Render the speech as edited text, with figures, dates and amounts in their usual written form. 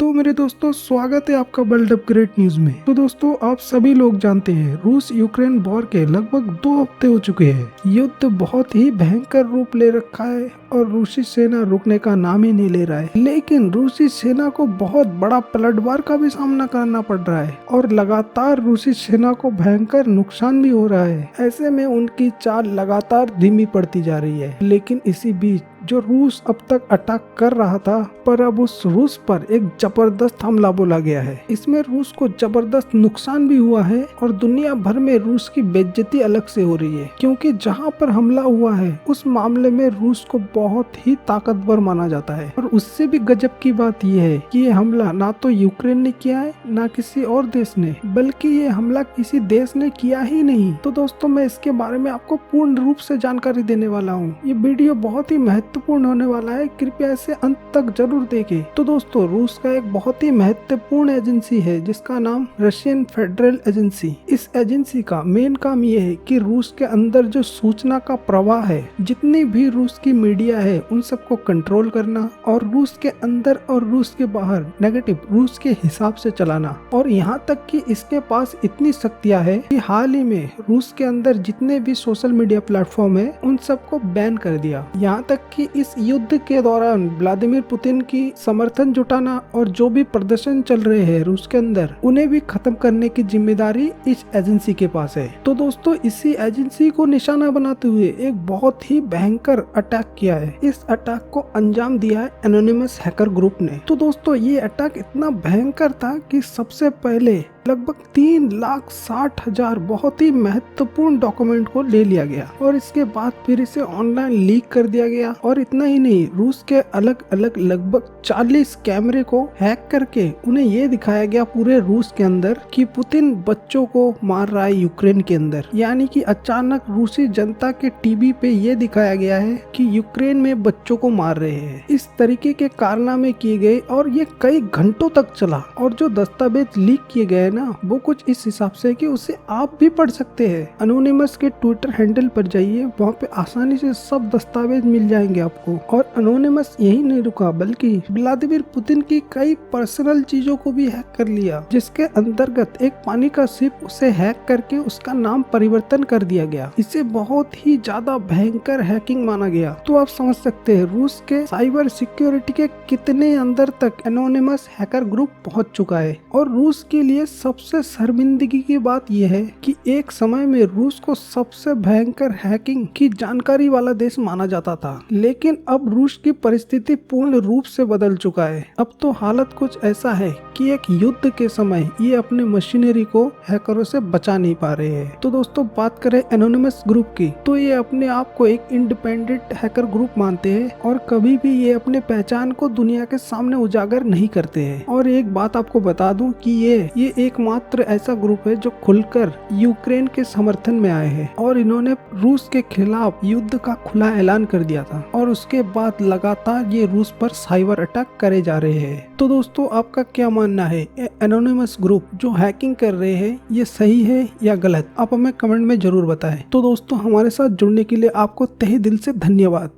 तो मेरे दोस्तों, स्वागत है आपका वर्ल्ड अपग्रेड न्यूज में। तो दोस्तों, आप सभी लोग जानते हैं रूस यूक्रेन वॉर के लगभग 2 हफ्ते हो चुके हैं। युद्ध बहुत ही भयंकर रूप ले रखा है और रूसी सेना रुकने का नाम ही नहीं ले रहा है। लेकिन रूसी सेना को बहुत बड़ा पलटवार का भी सामना करना पड़ रहा है और लगातार रूसी सेना को भयंकर नुकसान भी हो रहा है। ऐसे में उनकी चाल लगातार धीमी पड़ती जा रही है। लेकिन इसी बीच जो रूस अब तक अटैक कर रहा था, पर अब उस रूस पर एक जबरदस्त हमला बोला गया है। इसमें रूस को जबरदस्त नुकसान भी हुआ है और दुनिया भर में रूस की बेइज्जती अलग से हो रही है, क्योंकि जहां पर हमला हुआ है उस मामले में रूस को बहुत ही ताकतवर माना जाता है। और उससे भी गजब की बात यह है कि ये हमला ना तो यूक्रेन ने किया है ना किसी और देश ने, बल्कि ये हमला किसी देश ने किया ही नहीं। तो दोस्तों, मैं इसके बारे में आपको पूर्ण रूप से जानकारी देने वाला हूँ। ये वीडियो बहुत ही महत्वपूर्ण होने वाला है, कृपया इसे अंत तक जरूर देखें। तो दोस्तों, रूस का एक बहुत ही महत्वपूर्ण एजेंसी है जिसका नाम रशियन फेडरल एजेंसी। इस एजेंसी का मेन काम ये है कि रूस के अंदर जो सूचना का प्रवाह है, जितनी भी रूस की मीडिया है, उन सबको कंट्रोल करना और रूस के अंदर और रूस के बाहर नेगेटिव रूस के हिसाब से चलाना। और यहाँ तक कि इसके पास इतनी शक्तियाँ है कि हाल ही में रूस के अंदर जितने भी सोशल मीडिया प्लेटफॉर्म है उन सबको बैन कर दिया। यहाँ तक कि इस युद्ध के दौरान व्लादिमीर पुतिन की समर्थन जुटाना और जो भी प्रदर्शन चल रहे हैं रूस के अंदर, उन्हें भी खत्म करने की जिम्मेदारी इस एजेंसी के पास है। तो दोस्तों, इसी एजेंसी को निशाना बनाते हुए एक बहुत ही भयंकर अटैक किया है। इस अटैक को अंजाम दिया है एनोनिमस हैकर ग्रुप ने। तो दोस्तों, ये अटैक इतना भयंकर था कि सबसे पहले लगभग 3,60,000 बहुत ही महत्वपूर्ण डॉक्यूमेंट को ले लिया गया और इसके बाद फिर इसे ऑनलाइन लीक कर दिया गया। और इतना ही नहीं, रूस के अलग अलग लगभग 40 कैमरे को हैक करके उन्हें ये दिखाया गया पूरे रूस के अंदर कि पुतिन बच्चों को मार रहा है यूक्रेन के अंदर। यानी कि अचानक रूसी जनता के टीवी पे ये दिखाया गया है कि यूक्रेन में बच्चों को मार रहे हैं। इस तरीके के कारनामे किए गए और ये कई घंटों तक चला। और जो दस्तावेज लीक किए गए ना, वो कुछ इस हिसाब से कि उसे आप भी पढ़ सकते हैं। अनोनिमस के ट्विटर हैंडल पर जाइए, वहाँ पे आसानी से सब दस्तावेज मिल जाएंगे आपको। और अनोनिमस यही नहीं रुका, बल्कि व्लादिमीर पुतिन की कई पर्सनल चीजों को भी हैक कर लिया, जिसके अंतर्गत एक पानी का शिप उसे हैक करके उसका नाम परिवर्तन कर दिया गया। इसे बहुत ही ज्यादा भयंकर हैकिंग माना गया। तो आप समझ सकते हैं रूस के साइबर सिक्योरिटी के कितने अंदर तक एनोनिमस हैकर ग्रुप पहुंच चुका है। और रूस के लिए सबसे शर्मिंदगी की बात यह है कि एक समय में रूस को सबसे भयंकर हैकिंग की जानकारी वाला देश माना जाता था, लेकिन अब रूस की परिस्थिति पूर्ण रूप से बदल चुका है। अब तो हालत कुछ ऐसा है कि एक युद्ध के समय ये अपने मशीनरी को हैकरों से बचा नहीं पा रहे हैं। तो दोस्तों, बात करें एनोनिमस ग्रुप की, तो ये अपने आप को एक इंडिपेंडेंट हैकर ग्रुप मानते हैं और कभी भी ये अपने पहचान को दुनिया के सामने उजागर नहीं करते हैं। और एक बात आपको बता दूं कि ये एकमात्र ऐसा ग्रुप है जो खुलकर यूक्रेन के समर्थन में आए हैं और इन्होंने रूस के खिलाफ युद्ध का खुला ऐलान कर दिया था। और उसके बाद लगातार ये रूस पर साइबर अटैक करे जा रहे हैं। तो दोस्तों, आपका क्या मानना है, एनोनिमस ग्रुप जो हैकिंग कर रहे हैं ये सही है या गलत? आप हमें कमेंट में जरूर बताएं। तो दोस्तों, हमारे साथ जुड़ने के लिए आपको तहे दिल से धन्यवाद।